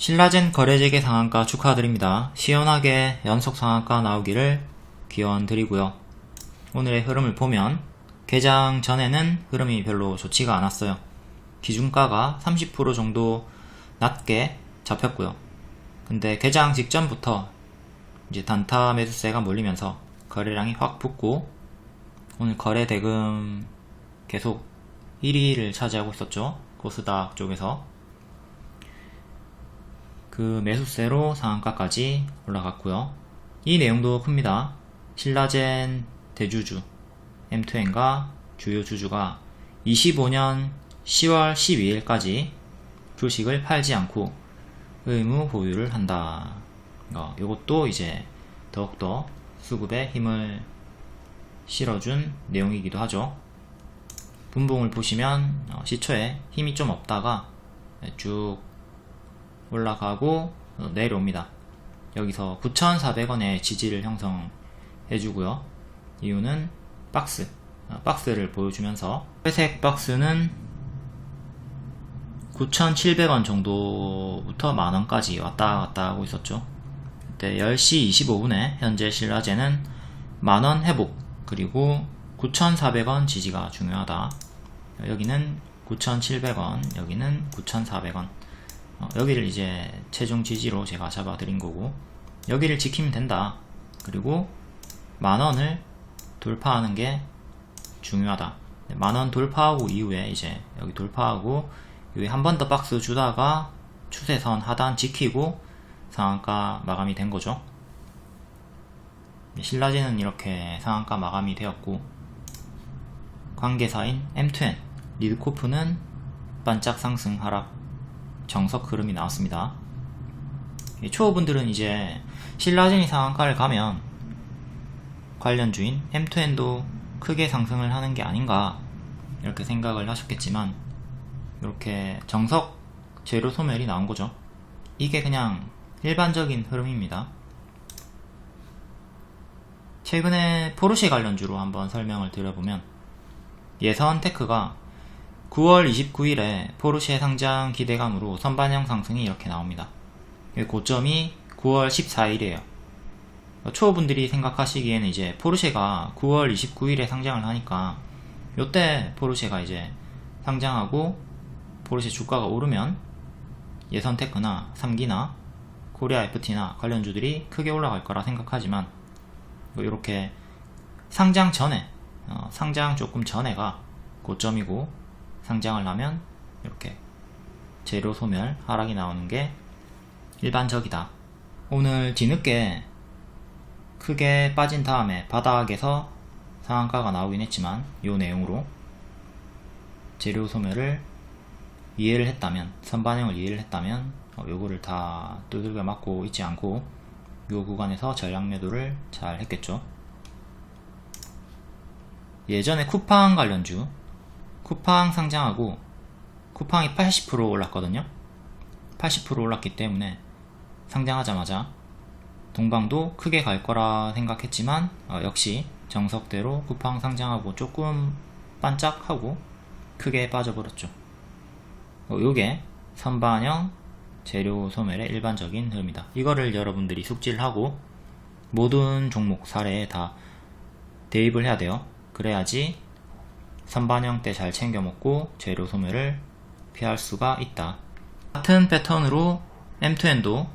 신라젠 거래재개 상한가 축하드립니다. 시원하게 연속 상한가 나오기를 기원 드리고요. 오늘의 흐름을 보면 개장 전에는 흐름이 별로 좋지가 않았어요. 기준가가 30% 정도 낮게 잡혔고요. 근데 개장 직전부터 이제 단타 매수세가 몰리면서 거래량이 확 붙고 오늘 거래 대금 계속 1위를 차지하고 있었죠. 코스닥 쪽에서 그 매수세로 상한가까지 올라갔고요. 이 내용도 큽니다. 신라젠 대주주 M2N과 주요 주주가 25년 10월 12일까지 주식을 팔지 않고 의무 보유를 한다. 요것도 이제 더욱더 수급에 힘을 실어준 내용이기도 하죠. 분봉을 보시면 시초에 힘이 좀 없다가 쭉 올라가고 내려옵니다. 여기서 9,400원의 지지를 형성해주고요. 이유는 박스를 보여주면서 회색 박스는 9,700원 정도부터 만원까지 왔다 갔다 하고 있었죠. 그때 10시 25분에 현재 신라젠은 만원 회복, 그리고 9,400원 지지가 중요하다. 여기는 9,700원, 여기는 9,400원. 여기를 이제 최종 지지로 제가 잡아드린 거고, 여기를 지키면 된다. 그리고 만원을 돌파하는 게 중요하다. 만원 돌파하고 이후에 이제 여기 돌파하고 여기 한 번 더 박스 주다가 추세선 하단 지키고 상한가 마감이 된 거죠. 신라젠은 이렇게 상한가 마감이 되었고, 관계사인 M2N, 리드코프는 반짝 상승 하락 정석 흐름이 나왔습니다. 초보분들은 이제 신라젠이 상한가를 가면 관련주인 M2N도 크게 상승을 하는 게 아닌가 이렇게 생각을 하셨겠지만, 이렇게 정석 재료 소멸이 나온 거죠. 이게 그냥 일반적인 흐름입니다. 최근에 포르쉐 관련주로 한번 설명을 드려보면, 예선테크가 9월 29일에 포르쉐 상장 기대감으로 선반영 상승이 이렇게 나옵니다. 고점이 9월 14일이에요. 초보분들이 생각하시기에는 이제 포르쉐가 9월 29일에 상장을 하니까 요때 포르쉐가 이제 상장하고 포르쉐 주가가 오르면 예선테크나 3기나 코리아 FT나 관련주들이 크게 올라갈 거라 생각하지만, 이렇게 상장 전에 상장 조금 전에가 고점이고, 상장을 하면 이렇게 재료 소멸 하락이 나오는 게 일반적이다. 오늘 뒤늦게 크게 빠진 다음에 바닥에서 상한가가 나오긴 했지만, 이 내용으로 재료 소멸을 이해를 했다면, 선반영을 이해를 했다면 요거를 다 두들겨 맞고 있지 않고 요 구간에서 전략 매도를 잘 했겠죠. 예전에 쿠팡 관련주, 쿠팡 상장하고 쿠팡이 80% 올랐거든요. 80% 올랐기 때문에 상장하자마자 동방도 크게 갈 거라 생각했지만 역시 정석대로 쿠팡 상장하고 조금 반짝하고 크게 빠져버렸죠. 요게 선반영 재료 소멸의 일반적인 흐름이다. 이거를 여러분들이 숙지를 하고 모든 종목 사례에 다 대입을 해야 돼요. 그래야지 선반영 때 잘 챙겨 먹고 재료 소멸을 피할 수가 있다. 같은 패턴으로 M2N도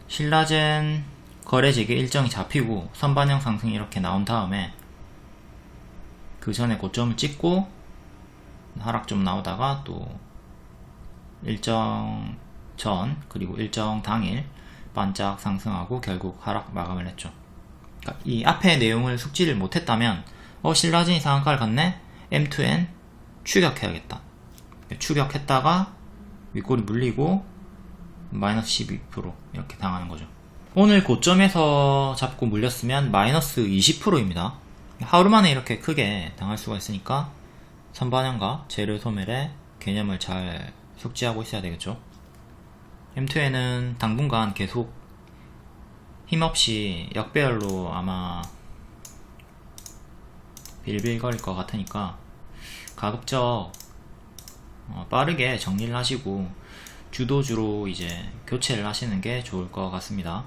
신라젠 거래 재개 일정이 잡히고 선반영 상승이 이렇게 나온 다음에 그 전에 고점을 찍고 하락 좀 나오다가 또 일정 전 그리고 일정 당일 반짝 상승하고 결국 하락 마감을 했죠. 그러니까 이 앞의 내용을 숙지를 못했다면 신라젠이 상한가를 갔네? M2N 추격해야겠다. 추격했다가 윗골이 물리고 마이너스 12% 이렇게 당하는 거죠. 오늘 고점에서 잡고 물렸으면 마이너스 20%입니다. 하루 만에 이렇게 크게 당할 수가 있으니까 선반영과 재료 소멸의 개념을 잘 숙지하고 있어야 되겠죠. M2N은 당분간 계속 힘없이 역배열로 아마 빌빌거릴 것 같으니까 가급적 빠르게 정리를 하시고 주도주로 이제 교체를 하시는 게 좋을 것 같습니다.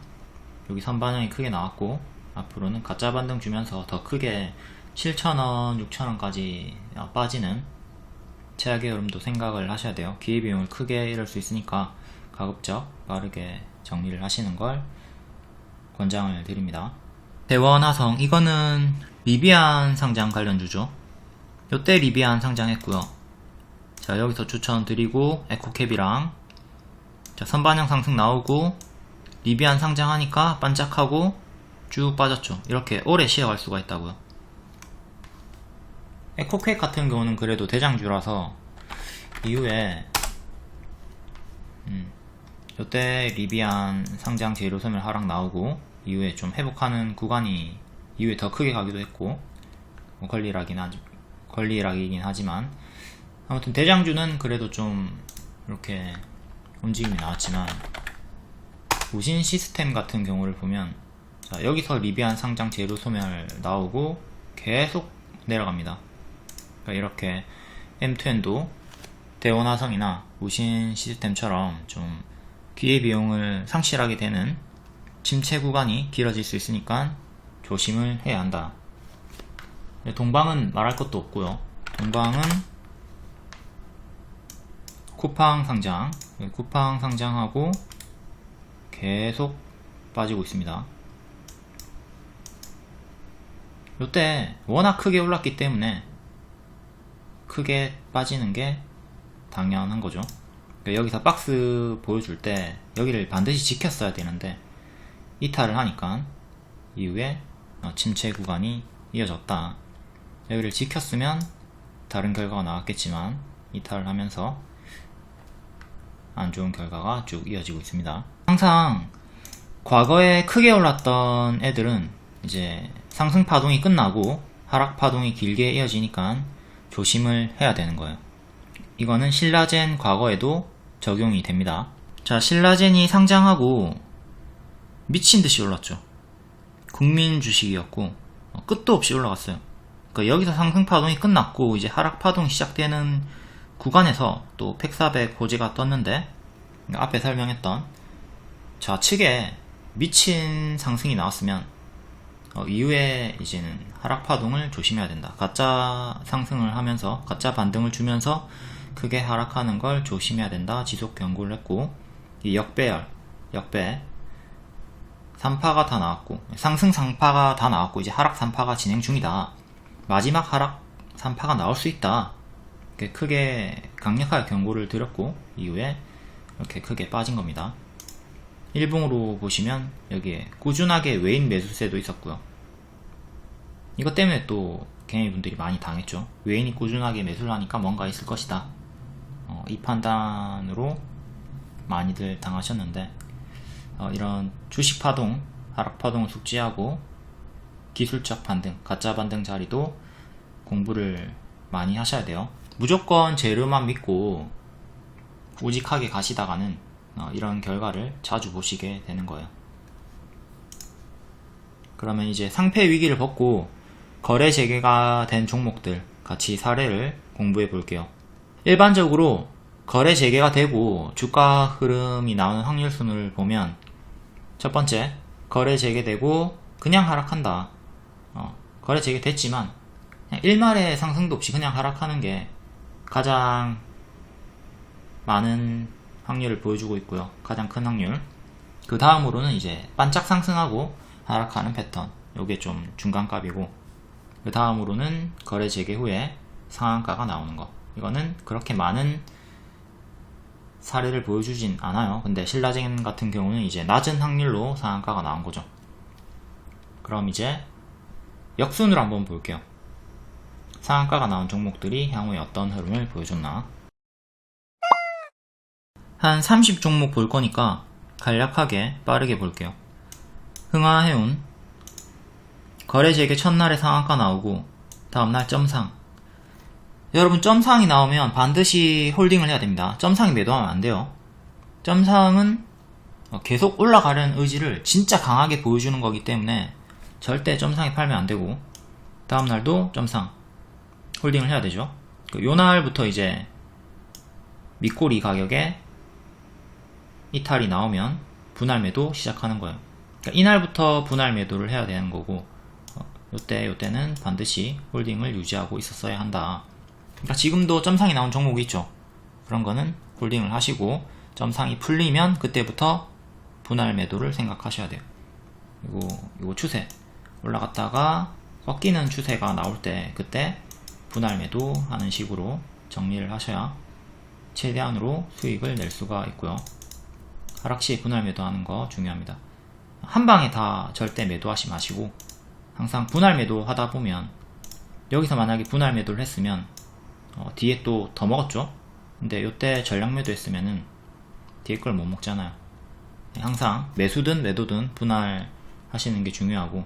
여기 선반영이 크게 나왔고 앞으로는 가짜 반등 주면서 더 크게 7,000원, 6,000원까지 빠지는 최악의 흐름도 생각을 하셔야 돼요. 기회비용을 크게 잃을 수 있으니까 가급적 빠르게 정리를 하시는 걸 권장을 드립니다. 대원화성, 이거는 리비안 상장 관련주죠. 요때 리비안 상장했고요. 자, 여기서 추천드리고 에코캡이랑 자, 선반영 상승 나오고 리비안 상장하니까 반짝하고 쭉 빠졌죠. 이렇게 오래 쉬어갈 수가 있다고요. 에코캡 같은 경우는 그래도 대장주라서 이후에 요때 리비안 상장 재료소멸 하락 나오고 이후에 좀 회복하는 구간이 이후에 더 크게 가기도 했고 뭐 권리락이긴 하지만 아무튼 대장주는 그래도 좀 이렇게 움직임이 나왔지만 우신 시스템 같은 경우를 보면 자, 여기서 리비안 상장 재료 소멸 나오고 계속 내려갑니다. 그러니까 이렇게 M2N도 대원화성이나 우신 시스템처럼 좀 기회비용을 상실하게 되는 침체 구간이 길어질 수 있으니까 조심을 해야 한다. 동방은 말할 것도 없고요. 동방은 쿠팡 상장하고 계속 빠지고 있습니다. 요때 워낙 크게 올랐기 때문에 크게 빠지는 게 당연한 거죠. 여기서 박스 보여줄 때 여기를 반드시 지켰어야 되는데 이탈을 하니까 이후에 침체 구간이 이어졌다. 여기를 지켰으면 다른 결과가 나왔겠지만 이탈을 하면서 안 좋은 결과가 쭉 이어지고 있습니다. 항상 과거에 크게 올랐던 애들은 이제 상승 파동이 끝나고 하락 파동이 길게 이어지니까 조심을 해야 되는 거예요. 이거는 신라젠 과거에도 적용이 됩니다. 자, 신라젠이 상장하고 미친듯이 올랐죠. 국민 주식이었고 끝도 없이 올라갔어요. 그러니까 여기서 상승 파동이 끝났고 이제 하락 파동이 시작되는 구간에서 또 팩400 호재가 떴는데 앞에 설명했던 좌측에 미친 상승이 나왔으면 이후에 이제는 하락 파동을 조심해야 된다. 가짜 상승을 하면서 가짜 반등을 주면서 크게 하락하는 걸 조심해야 된다. 지속 경고를 했고 이 역배 3파가 다 나왔고 상승 3파가 다 나왔고 이제 하락 3파가 진행 중이다. 마지막 하락 3파가 나올 수 있다. 이렇게 크게 강력하게 경고를 드렸고 이후에 이렇게 크게 빠진 겁니다. 일봉으로 보시면 여기에 꾸준하게 외인 매수세도 있었고요. 이것 때문에 또 개미분들이 많이 당했죠. 외인이 꾸준하게 매수를 하니까 뭔가 있을 것이다. 이 판단으로 많이들 당하셨는데 이런 주식 파동, 하락 파동을 숙지하고 기술적 반등, 가짜 반등 자리도 공부를 많이 하셔야 돼요. 무조건 재료만 믿고 우직하게 가시다가는 이런 결과를 자주 보시게 되는 거예요. 그러면 이제 상패 위기를 벗고 거래 재개가 된 종목들 같이 사례를 공부해 볼게요. 일반적으로 거래 재개가 되고 주가 흐름이 나오는 확률순을 보면 첫 번째, 거래 재개되고 그냥 하락한다. 거래 재개됐지만 그냥 일말의 상승도 없이 그냥 하락하는 게 가장 많은 확률을 보여주고 있고요. 가장 큰 확률. 그 다음으로는 이제 반짝 상승하고 하락하는 패턴. 요게 좀 중간값이고 그 다음으로는 거래 재개 후에 상한가가 나오는 거. 이거는 그렇게 많은 사례를 보여주진 않아요. 근데 신라젠 같은 경우는 이제 낮은 확률로 상한가가 나온 거죠. 그럼 이제 역순으로 한번 볼게요. 상한가가 나온 종목들이 향후에 어떤 흐름을 보여줬나. 한 30종목 볼 거니까 간략하게 빠르게 볼게요. 흥하해운 거래 재개 첫날에 상한가 나오고 다음날 점상. 여러분 점상이 나오면 반드시 홀딩을 해야 됩니다. 점상이 매도하면 안 돼요. 점상은 계속 올라가려는 의지를 진짜 강하게 보여주는 거기 때문에 절대 점상에 팔면 안 되고 다음날도 점상 홀딩을 해야 되죠. 요 날부터 이제 밑꼬리 가격에 이탈이 나오면 분할 매도 시작하는 거예요. 그러니까 이날부터 분할 매도를 해야 되는 거고, 요때는 반드시 홀딩을 유지하고 있었어야 한다. 그러니까 지금도 점상이 나온 종목이 있죠. 그런 거는 홀딩을 하시고 점상이 풀리면 그때부터 분할 매도를 생각하셔야 돼요. 그리고 이거 추세 올라갔다가 꺾이는 추세가 나올 때 그때 분할 매도 하는 식으로 정리를 하셔야 최대한으로 수익을 낼 수가 있고요. 하락시 분할 매도하는 거 중요합니다. 한 방에 다 절대 매도하지 마시고 항상 분할 매도 하다 보면, 여기서 만약에 분할 매도를 했으면 뒤에 또 더 먹었죠. 근데 요때 전량 매도 했으면은 뒤에 걸 못 먹잖아요. 항상 매수든 매도든 분할 하시는 게 중요하고,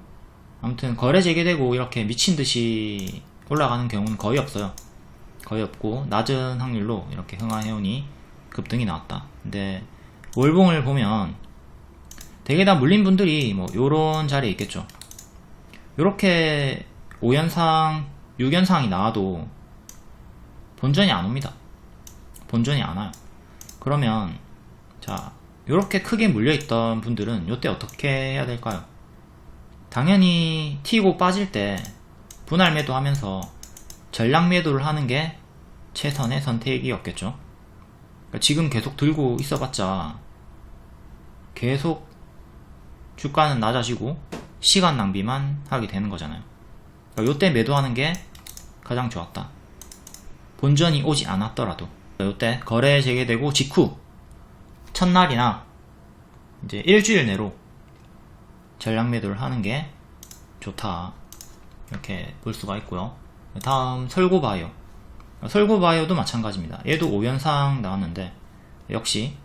아무튼 거래 재개되고 이렇게 미친듯이 올라가는 경우는 거의 없어요. 거의 없고 낮은 확률로 이렇게 흥하해온이 급등이 나왔다. 근데 월봉을 보면 대개 다 물린 분들이 뭐 요런 자리에 있겠죠. 요렇게 5연상 6연상이 나와도 본전이 안 옵니다. 본전이 안 와요. 그러면 자, 요렇게 크게 물려있던 분들은 요때 어떻게 해야 될까요? 당연히 튀고 빠질 때 분할 매도 하면서 전량 매도를 하는 게 최선의 선택이었겠죠. 그러니까 지금 계속 들고 있어봤자 계속 주가는 낮아지고 시간 낭비만 하게 되는 거잖아요. 그러니까 요때 매도하는 게 가장 좋았다. 본전이 오지 않았더라도 요때 거래 재개되고 직후 첫날이나 이제 일주일 내로 전량 매도를 하는 게 좋다, 이렇게 볼 수가 있고요. 다음 설고바이오. 설고바이오도 마찬가지입니다. 얘도 5연상 나왔는데 역시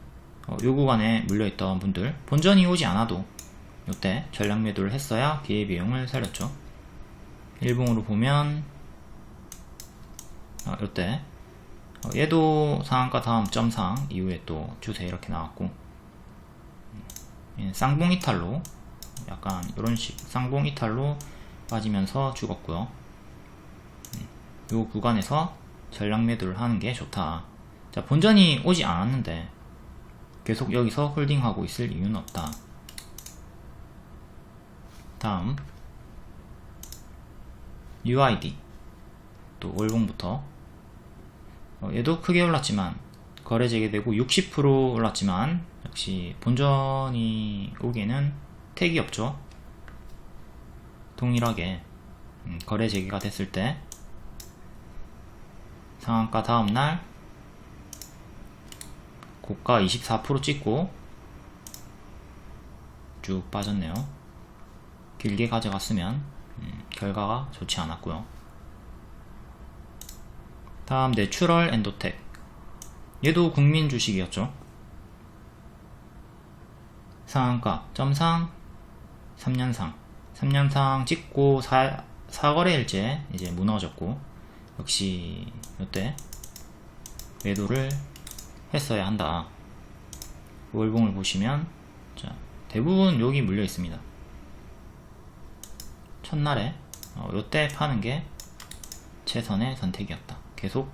요 구간에 물려있던 분들 본전이 오지 않아도 요때 전량 매도를 했어야 기회비용을 살렸죠. 일봉으로 보면 요때 얘도 상한가 다음 점상 이후에 또 추세 이렇게 나왔고, 쌍봉 이탈로 약간 이런식 쌍봉 이탈로 빠지면서 죽었고요. 요 구간에서 전량 매도를 하는 게 좋다. 자, 본전이 오지 않았는데 계속 여기서 홀딩하고 있을 이유는 없다. 다음 UID 또 월봉부터 얘도 크게 올랐지만 거래 재개되고 60% 올랐지만 역시 본전이 오기에는 택이 없죠. 동일하게 거래 재개가 됐을 때 상한가 다음날 고가 24% 찍고 쭉 빠졌네요. 길게 가져갔으면 결과가 좋지 않았고요. 다음 내추럴 엔도텍, 얘도 국민 주식이었죠. 상한가 점상 3년상 찍고 4거래일째 이제 무너졌고, 역시 이때 매도를 했어야 한다. 월봉을 보시면 자, 대부분 여기 물려 있습니다. 첫날에 요때 파는 게 최선의 선택이었다. 계속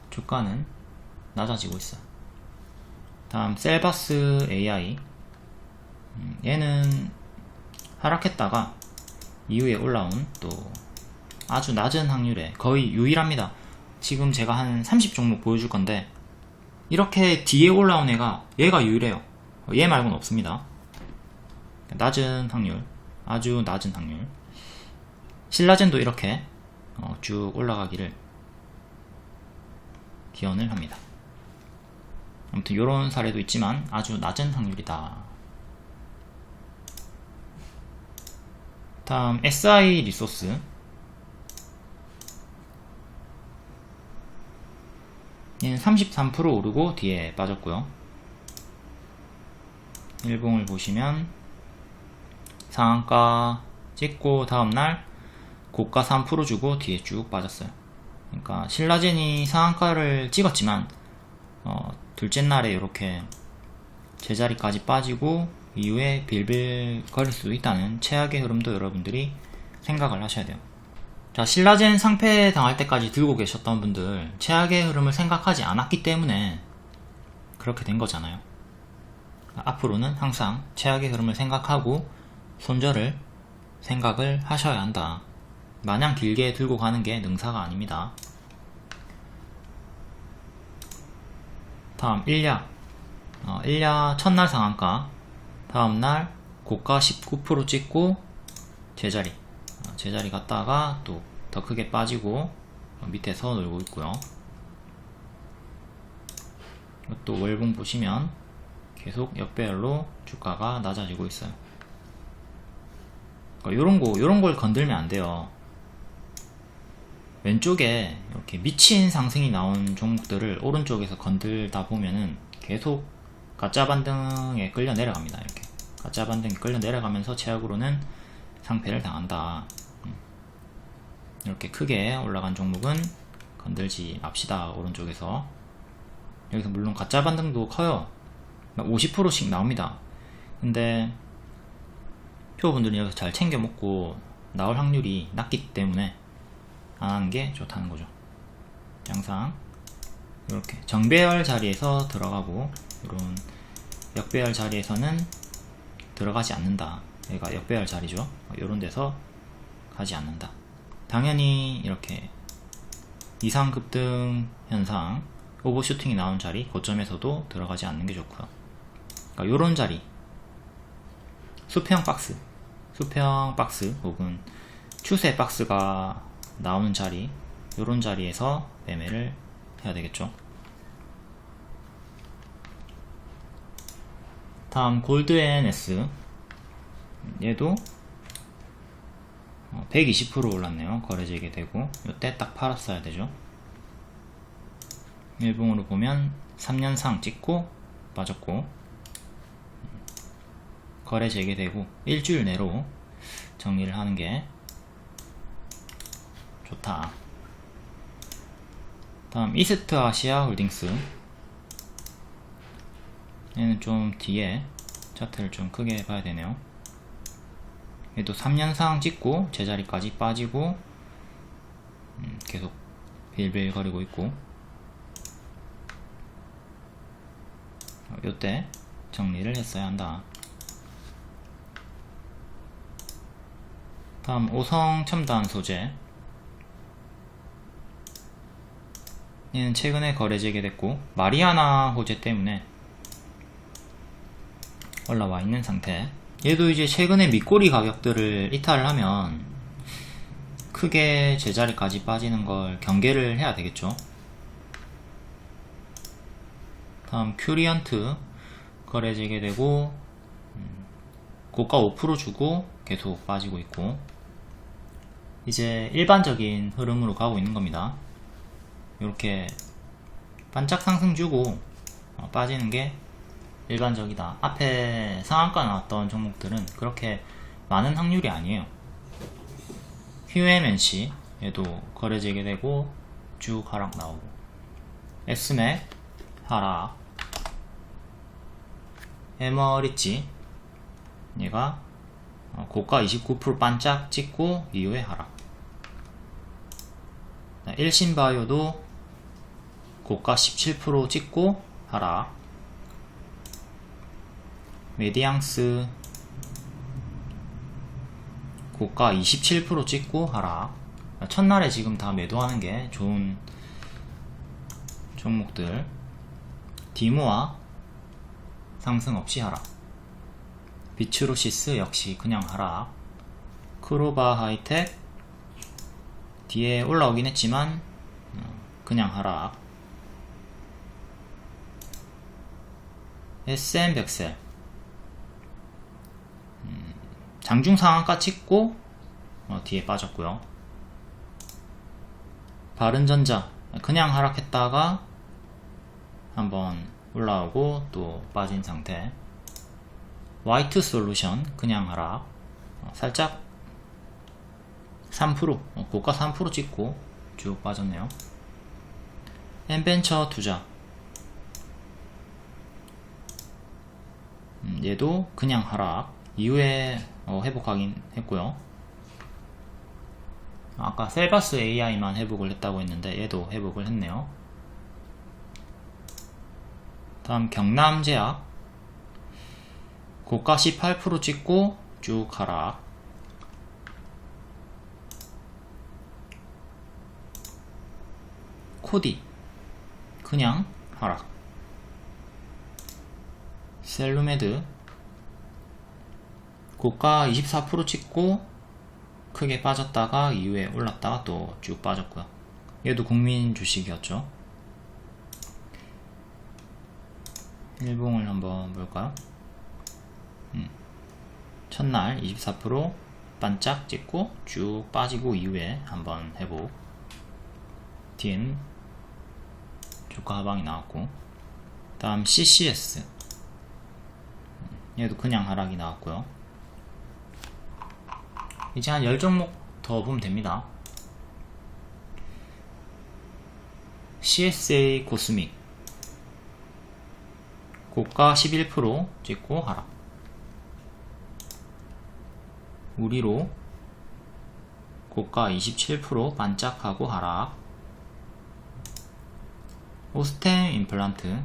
주가는 낮아지고 있어요. 다음 셀바스 AI, 얘는 하락했다가 이후에 올라온 또 아주 낮은 확률에 거의 유일합니다. 지금 제가 한 30종목 보여줄 건데 이렇게 뒤에 올라온 애가 얘가 유일해요. 얘 말고는 없습니다. 낮은 확률, 아주 낮은 확률. 신라젠도 이렇게 쭉 올라가기를 기원을 합니다. 아무튼 이런 사례도 있지만 아주 낮은 확률이다. 다음 SI 리소스, 얘는 33% 오르고 뒤에 빠졌고요. 일봉을 보시면 상한가 찍고 다음날 고가 3% 주고 뒤에 쭉 빠졌어요. 그러니까 신라젠이 상한가를 찍었지만 둘째 날에 이렇게 제자리까지 빠지고 이후에 빌빌 거릴 수도 있다는 최악의 흐름도 여러분들이 생각을 하셔야 돼요. 자, 신라젠 상패 당할 때까지 들고 계셨던 분들 최악의 흐름을 생각하지 않았기 때문에 그렇게 된 거잖아요. 앞으로는 항상 최악의 흐름을 생각하고 손절을 생각을 하셔야 한다. 마냥 길게 들고 가는 게 능사가 아닙니다. 다음 일야. 일야 첫날 상한가, 다음날 고가 19% 찍고 제자리 갔다가 또 더 크게 빠지고 밑에서 놀고 있고요. 또 월봉 보시면 계속 역배열로 주가가 낮아지고 있어요. 요런 걸 건들면 안 돼요. 왼쪽에 이렇게 미친 상승이 나온 종목들을 오른쪽에서 건들다 보면은 계속 가짜 반등에 끌려 내려갑니다. 이렇게 가짜 반등에 끌려 내려가면서 최악으로는 상패를 당한다. 이렇게 크게 올라간 종목은 건들지 맙시다. 오른쪽에서. 여기서 물론 가짜 반등도 커요. 50%씩 나옵니다. 근데 표어분들은 여기서 잘 챙겨 먹고 나올 확률이 낮기 때문에 안 하는 게 좋다는 거죠. 항상 이렇게 정배열 자리에서 들어가고, 이런 역배열 자리에서는 들어가지 않는다. 여기가 역배열 자리죠. 이런 데서 가지 않는다. 당연히 이렇게 이상급등 현상, 오버슈팅이 나온 자리, 고점에서도 들어가지 않는 게 좋고요. 그러니까 요런 자리, 수평 박스 혹은 추세 박스가 나오는 자리, 요런 자리에서 매매를 해야 되겠죠. 다음 골드앤S. 얘도 120% 올랐네요. 거래되게 되고, 요때 딱 팔았어야 되죠. 일봉으로 보면 3년상 찍고 빠졌고, 거래 재개되고 일주일 내로 정리를 하는 게 좋다. 다음 이스트 아시아 홀딩스. 얘는 좀 뒤에 차트를 좀 크게 봐야 되네요. 얘도 3년상 찍고 제자리까지 빠지고 계속 빌빌거리고 있고, 요때 정리를 했어야 한다. 다음 오성 첨단 소재. 얘는 최근에 거래 재개됐고 마리아나 호재 때문에 올라와 있는 상태. 얘도 이제 최근에 밑꼬리 가격들을 이탈을 하면 크게 제자리까지 빠지는 걸 경계를 해야 되겠죠. 다음 큐리언트 거래 재개되고 고가 5% 주고 계속 빠지고 있고, 이제 일반적인 흐름으로 가고 있는 겁니다. 이렇게 반짝 상승 주고 빠지는 게 일반적이다. 앞에 상한가 나왔던 종목들은 그렇게 많은 확률이 아니에요. QMNC 얘도 거래 재개되고 쭉 하락 나오고, SMAC 하락, 에머리지 얘가 고가 29% 반짝 찍고 이후에 하락. 일신바이오도 고가 17% 찍고 하락. 메디앙스 고가 27% 찍고 하락. 첫날에 지금 다 매도하는 게 좋은 종목들. 디모아 상승 없이 하락. 비츠로시스 역시 그냥 하락. 크로바 하이텍 뒤에 올라오긴 했지만 그냥 하락. SM백셀 장중 상한가 찍고 뒤에 빠졌고요. 바른전자 그냥 하락했다가 한번 올라오고 또 빠진 상태. 화이트솔루션 그냥 하락, 살짝 3% 고가 3% 찍고 쭉 빠졌네요. 엔벤처 투자 얘도 그냥 하락, 이후에 회복하긴 했고요. 아까 셀바스 AI만 회복을 했다고 했는데 얘도 회복을 했네요. 다음 경남제약 고가 18% 찍고 쭉 하락. 코디 그냥 하락. 셀루메드 고가 24% 찍고 크게 빠졌다가 이후에 올랐다가 또 쭉 빠졌고요. 얘도 국민 주식이었죠. 일봉을 한번 볼까요? 첫날 24% 반짝 찍고 쭉 빠지고 이후에 한번 회복. 뒤엔 주가 하방이 나왔고, 다음 CCS 얘도 그냥 하락이 나왔고요. 이제 한 10종목 더 보면 됩니다. CSA 코스믹 고가 11% 찍고 하락. 우리로 고가 27% 반짝하고 하락. 오스템 임플란트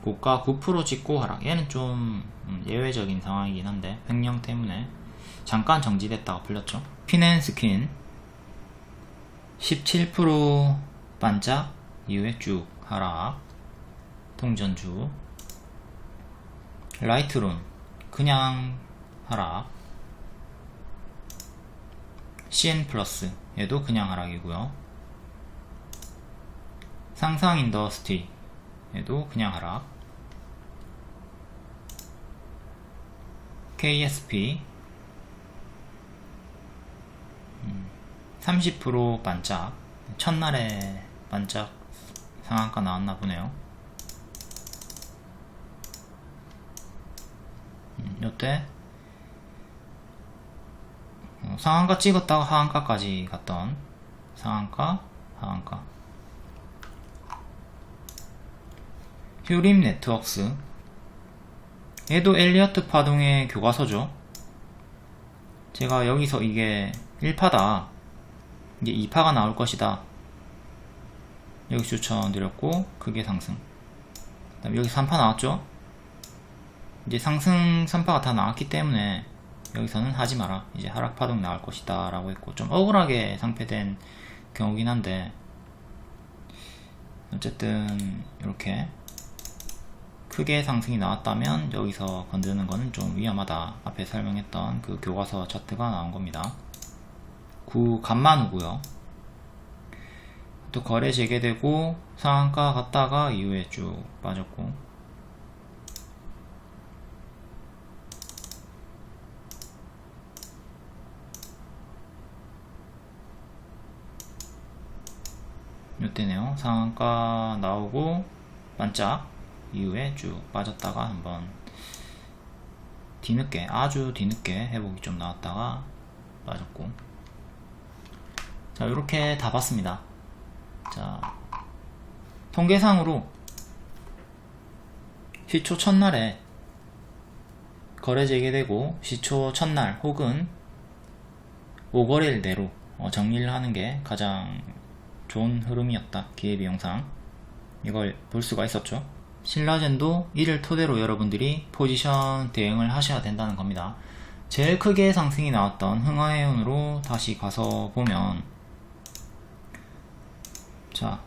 고가 9% 찍고 하락. 얘는 좀 예외적인 상황이긴 한데 횡령 때문에 잠깐 정지됐다가 풀렸죠. 핀앤스킨 17% 반짝 이후에 쭉 하락. 통전주 라이트론 그냥 하락. CN플러스 얘도 그냥 하락이고요. 상상인더스트리 얘도 그냥 하락. KSP 30% 반짝. 첫날에 반짝 상한가 나왔나 보네요. 요때 상한가 찍었다가 하한가까지 갔던 상한가 하한가. 휴림 네트웍스 얘도 엘리어트 파동의 교과서죠. 제가 여기서 이게 1파다 이제 2파가 나올 것이다 여기 추천드렸고 크게 상승. 그다음에 여기 3파 나왔죠. 이제 상승 3파가 다 나왔기 때문에 여기서는 하지마라, 이제 하락파동 나올 것이다 라고 했고, 좀 억울하게 상패된 경우긴 한데 어쨌든 이렇게 크게 상승이 나왔다면 여기서 건드는 거는 좀 위험하다. 앞에 설명했던 그 교과서 차트가 나온 겁니다. 간만우고요. 또 거래 재개되고 상한가 갔다가 이후에 쭉 빠졌고, 요때네요. 상한가 나오고 반짝 이후에 쭉 빠졌다가 한번 뒤늦게, 아주 뒤늦게 회복이 좀 나왔다가 빠졌고. 자, 이렇게 다 봤습니다. 자, 통계상으로 시초 첫날에 거래 재개되고 시초 첫날 혹은 5거래일 내로 정리를 하는 게 가장 좋은 흐름이었다. 기회비용상 이걸 볼 수가 있었죠. 신라젠도 이를 토대로 여러분들이 포지션 대응을 하셔야 된다는 겁니다. 제일 크게 상승이 나왔던 흥화해운으로 다시 가서 보면, 자,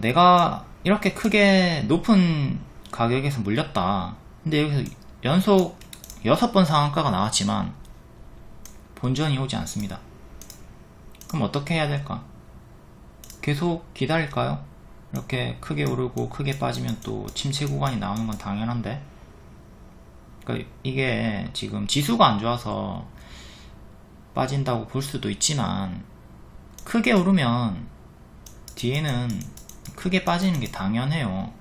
내가 이렇게 크게 높은 가격에서 물렸다. 근데 여기서 연속 6번 상한가가 나왔지만 본전이 오지 않습니다. 그럼 어떻게 해야 될까? 계속 기다릴까요? 이렇게 크게 오르고 크게 빠지면 또 침체 구간이 나오는 건 당연한데, 그러니까 이게 지금 지수가 안 좋아서 빠진다고 볼 수도 있지만 크게 오르면 뒤에는 크게 빠지는 게 당연해요.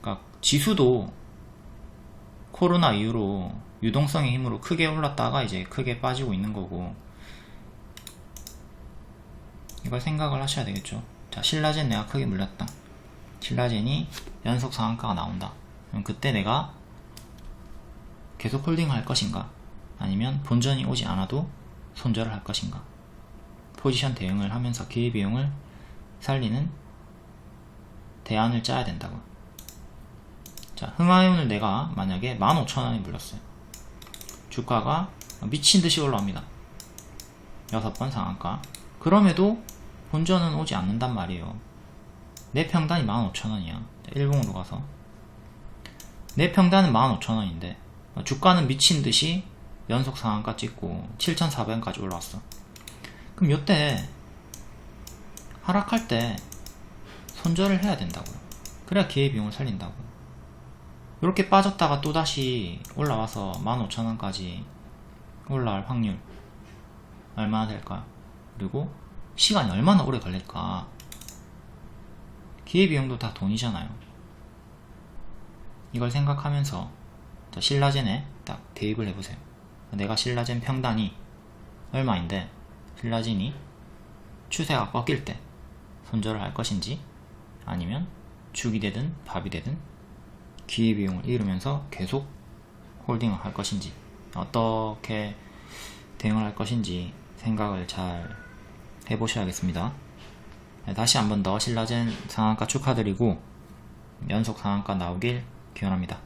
그러니까 지수도 코로나 이후로 유동성의 힘으로 크게 올랐다가 이제 크게 빠지고 있는 거고, 이걸 생각을 하셔야 되겠죠. 자, 신라젠 내가 크게 물렸다. 신라젠이 연속 상한가가 나온다. 그럼 그때 내가 계속 홀딩을 할 것인가, 아니면 본전이 오지 않아도 손절을 할 것인가. 포지션 대응을 하면서 기회비용을 살리는 대안을 짜야 된다고. 자, 흥하이온을 내가 만약에 15,000원에 물렸어요. 주가가 미친듯이 올라옵니다. 6번 상한가. 그럼에도 본전은 오지 않는단 말이에요. 내 평단이 15,000원이야. 일봉으로 가서 내 평단은 15,000원인데 주가는 미친듯이 연속 상한가 찍고 7,400원까지 올라왔어. 그럼 요때 하락할 때 손절을 해야 된다고요. 그래야 기회비용을 살린다고. 이렇게 빠졌다가 또다시 올라와서 15,000원까지 올라갈 확률 얼마나 될까요? 그리고 시간이 얼마나 오래 걸릴까? 기회비용도 다 돈이잖아요. 이걸 생각하면서 신라젠에 딱 대입을 해보세요. 내가 신라젠 평단이 얼마인데 신라젠이 추세가 꺾일 때 손절을 할 것인지, 아니면 죽이 되든 밥이 되든 기회비용을 잃으면서 계속 홀딩을 할 것인지, 어떻게 대응을 할 것인지 생각을 잘 해보셔야겠습니다. 다시 한 번 더 신라젠 상한가 축하드리고 연속 상한가 나오길 기원합니다.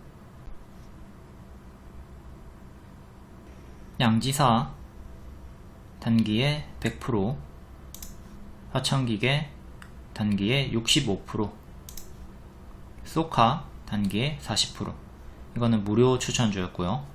양지사 단기에 100%, 화천기계 단기에 65%, 소카 단기에 40%. 이거는 무료 추천주였고요.